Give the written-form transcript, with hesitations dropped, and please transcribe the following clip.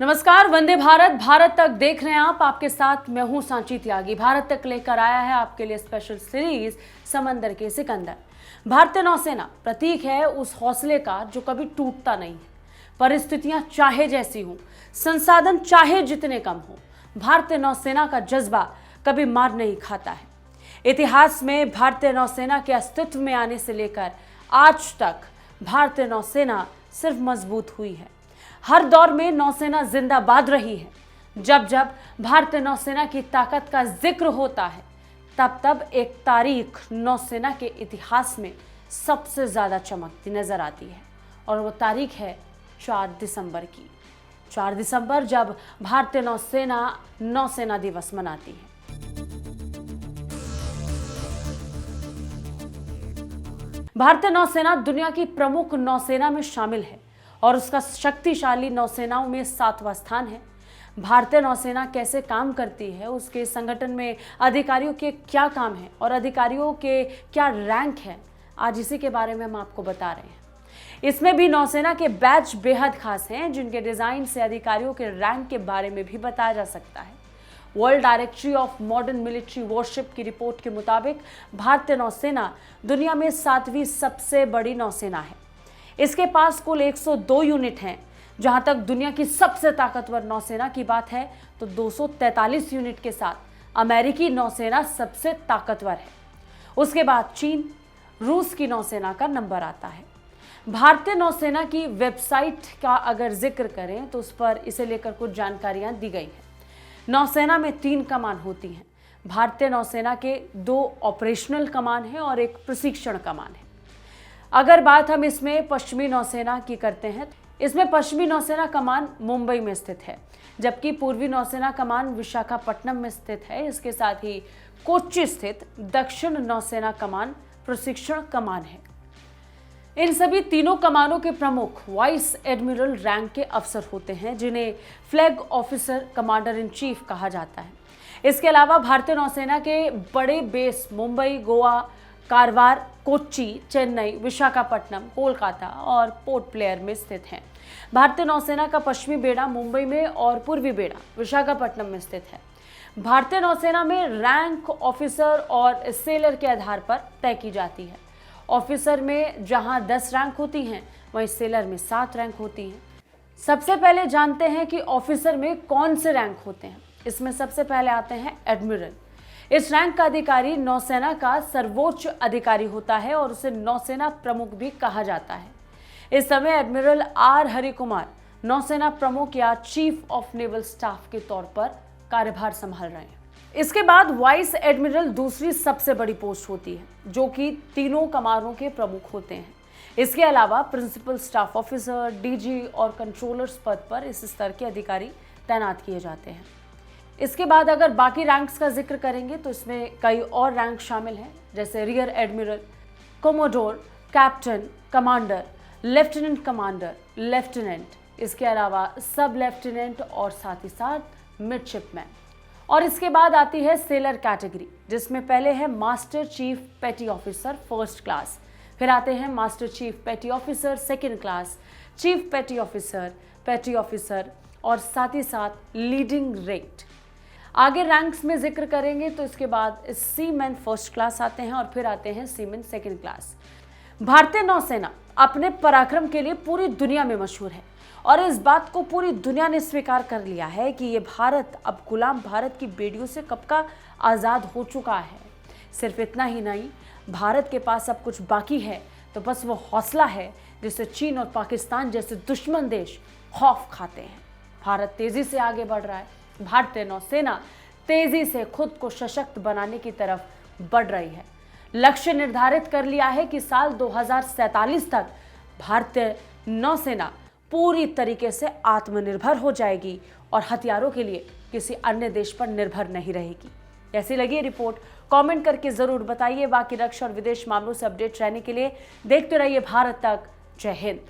नमस्कार, वंदे भारत भारत तक देख रहे हैं आप। आपके साथ मैं हूं सांची त्यागी। भारत तक लेकर आया है आपके लिए स्पेशल सीरीज समंदर के सिकंदर। भारतीय नौसेना प्रतीक है उस हौसले का जो कभी टूटता नहीं है। परिस्थितियां चाहे जैसी हों, संसाधन चाहे जितने कम हो, भारतीय नौसेना का जज्बा कभी मार नहीं खाता है। इतिहास में भारतीय नौसेना के अस्तित्व में आने से लेकर आज तक भारतीय नौसेना सिर्फ मजबूत हुई है। हर दौर में नौसेना जिंदाबाद रही है। जब जब भारतीय नौसेना की ताकत का जिक्र होता है, तब तब एक तारीख नौसेना के इतिहास में सबसे ज्यादा चमकती नजर आती है, और वो तारीख है 4 दिसंबर की। 4 दिसंबर जब भारतीय नौसेना दिवस मनाती है। भारतीय नौसेना दुनिया की प्रमुख नौसेना में शामिल है और उसका शक्तिशाली नौसेनाओं में 7वां स्थान है। भारतीय नौसेना कैसे काम करती है, उसके संगठन में अधिकारियों के क्या काम है और अधिकारियों के क्या रैंक है, आज इसी के बारे में हम आपको बता रहे हैं। इसमें भी नौसेना के बैच बेहद खास हैं, जिनके डिजाइन से अधिकारियों के रैंक के बारे में भी बताया जा सकता है। World directory of modern military worship की रिपोर्ट के मुताबिक भारतीय नौसेना दुनिया में 7वीं सबसे बड़ी नौसेना है। इसके पास कुल 102 यूनिट हैं। जहां तक दुनिया की सबसे ताकतवर नौसेना की बात है तो 243 यूनिट के साथ अमेरिकी नौसेना सबसे ताकतवर है। उसके बाद चीन, रूस की नौसेना का नंबर आता है। भारतीय नौसेना की वेबसाइट का अगर जिक्र करें तो उस पर इसे लेकर कुछ जानकारियां दी गई हैं। नौसेना में 3 कमान होती हैं। भारतीय नौसेना के 2 ऑपरेशनल कमान हैं और एक प्रशिक्षण कमान है। अगर बात हम इसमें पश्चिमी नौसेना की करते हैं, इसमें पश्चिमी नौसेना कमान मुंबई में स्थित है, जबकि पूर्वी नौसेना कमान विशाखापट्टनम में स्थित है। इसके साथ ही कोच्चि स्थित दक्षिण नौसेना कमान प्रशिक्षण कमान है। इन सभी तीनों कमानों के प्रमुख वाइस एडमिरल रैंक के अफसर होते हैं, जिन्हें flag officer commander in chief कहा जाता है। इसके अलावा भारतीय नौसेना के बड़े बेस मुंबई, गोवा, कारवार, कोच्चि, चेन्नई, विशाखापट्टनम, कोलकाता और पोर्ट ब्लेयर में स्थित हैं। भारतीय नौसेना का पश्चिमी बेड़ा मुंबई में और पूर्वी बेड़ा विशाखापट्टनम में स्थित है। भारतीय नौसेना में रैंक ऑफिसर और सेलर के आधार पर तय की जाती है। ऑफिसर में जहां 10 रैंक होती हैं, वहीं सेलर में 7 रैंक होती हैं। सबसे पहले जानते हैं कि ऑफिसर में कौन से रैंक होते हैं। इसमें सबसे पहले आते हैं एडमिरल। इस रैंक का अधिकारी नौसेना का सर्वोच्च अधिकारी होता है और उसे नौसेना प्रमुख भी कहा जाता है। इस समय एडमिरल आर हरिकुमार नौसेना प्रमुख या चीफ ऑफ नेवल स्टाफ के तौर पर कार्यभार संभाल रहे हैं। इसके बाद वाइस एडमिरल दूसरी सबसे बड़ी पोस्ट होती है, जो कि तीनों कमानों के प्रमुख होते हैं। इसके अलावा प्रिंसिपल स्टाफ ऑफिसर, डीजी और कंट्रोलर्स पद पर इस स्तर के अधिकारी तैनात किए जाते हैं। इसके बाद अगर बाकी रैंक्स का जिक्र करेंगे तो इसमें कई और रैंक शामिल हैं, जैसे rear admiral, commodore, captain, commander, lieutenant commander, lieutenant. इसके अलावा सब लेफ्टिनेंट और साथ ही साथ मिडशिपमैन। और इसके बाद आती है सेलर कैटेगरी, जिसमें पहले है मास्टर चीफ पेटी ऑफिसर फर्स्ट क्लास, फिर आते हैं मास्टर चीफ पेटी ऑफिसर सेकेंड क्लास, चीफ पेटी ऑफिसर और साथ ही साथ लीडिंग रेट। आगे रैंक्स में जिक्र करेंगे तो इसके बाद सीमैन फर्स्ट क्लास आते हैं और फिर आते हैं सीमैन सेकेंड क्लास। भारतीय नौसेना अपने पराक्रम के लिए पूरी दुनिया में मशहूर है और इस बात को पूरी दुनिया ने स्वीकार कर लिया है कि ये भारत अब गुलाम भारत की बेड़ियों से कब का आज़ाद हो चुका है। सिर्फ इतना ही नहीं, भारत के पास अब कुछ बाकी है तो बस वो हौसला है जिससे चीन और पाकिस्तान जैसे दुश्मन देश खौफ खाते हैं। भारत तेजी से आगे बढ़ रहा है। भारतीय नौसेना तेजी से खुद को सशक्त बनाने की तरफ बढ़ रही है। लक्ष्य निर्धारित कर लिया है कि साल 2047 तक भारतीय नौसेना पूरी तरीके से आत्मनिर्भर हो जाएगी और हथियारों के लिए किसी अन्य देश पर निर्भर नहीं रहेगी। कैसी लगी रिपोर्ट कमेंट करके जरूर बताइए। बाकी रक्षा और विदेश मामलों से अपडेट रहने के लिए देखते रहिए भारत तक। जय हिंद।